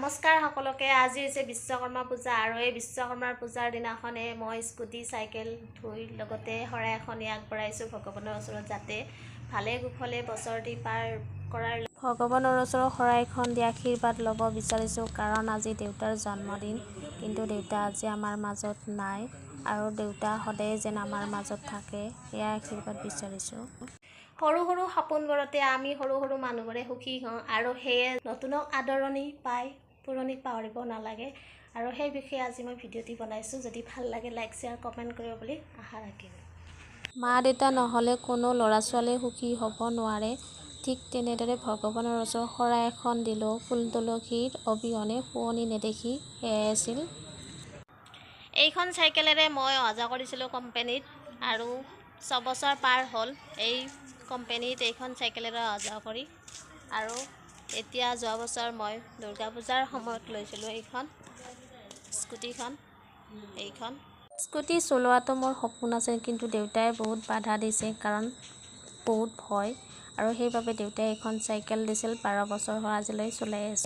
নমস্কাৰ সকলোকে। আজি হৈছে বিশ্বকৰ্মা পূজা আৰু এই বিশ্বকৰ্মাৰ পূজাৰ দিনাখনে মই স্কুটি চাইকেল ধুই লগতে শৰাই এখনি আগবঢ়াইছোঁ ভগৱানৰ ওচৰত, যাতে ভালে কুশলে বছৰটি পাৰ কৰাৰ ভগৱানৰ ওচৰত শৰাইখন দি আশীৰ্বাদ ল'ব বিচাৰিছোঁ। কাৰণ আজি দেউতাৰ জন্মদিন, কিন্তু দেউতা আজি আমাৰ মাজত নাই আৰু দেউতা সদায় যেন আমাৰ মাজত থাকে, সেয়া আশীৰ্বাদ বিচাৰিছোঁ। সৰু সৰু সপোনবোৰতে আমি সৰু সৰু মানুহবোৰে সুখী হওঁ আৰু সেয়ে নতুনক আদৰণি পাই পুৰণিক পাহৰিব নালাগে। আৰু সেই বিষয়ে আজি মই ভিডিঅ'টি বনাইছোঁ। যদি ভাল লাগে লাইক শ্বেয়াৰ কমেণ্ট কৰিব বুলি আশা ৰাখিলোঁ। মা দেউতা নহ'লে কোনো ল'ৰা ছোৱালীয়ে সুখী হ'ব নোৱাৰে। ঠিক তেনেদৰে ভগৱানৰ ওচৰত শৰাই এখন দিলেও ফুল তুলসীৰ অবিহনে শুৱনি নেদেখি, সেয়াই আছিল। এইখন চাইকেলেৰে মই অহা যোৱা কৰিছিলোঁ কোম্পেনীত আৰু 6 বছৰ পাৰ হ'ল এই কোম্পেনীত এইখন চাইকেলেৰে অহা যোৱা কৰি। আৰু এতিয়া যোৱা বছৰ মই দুৰ্গা পূজাৰ সময়ত লৈছিলোঁ এইখন স্কুটিখন। এইখন স্কুটি চলোৱাটো মোৰ সপোন আছিল, কিন্তু দেউতাই বহুত বাধা দিছে, কাৰণ বহুত ভয়, আৰু সেইবাবে দেউতাই এইখন চাইকেল দিছিল। 12 বছৰ হোৱা আজিলৈ চলাই আছে।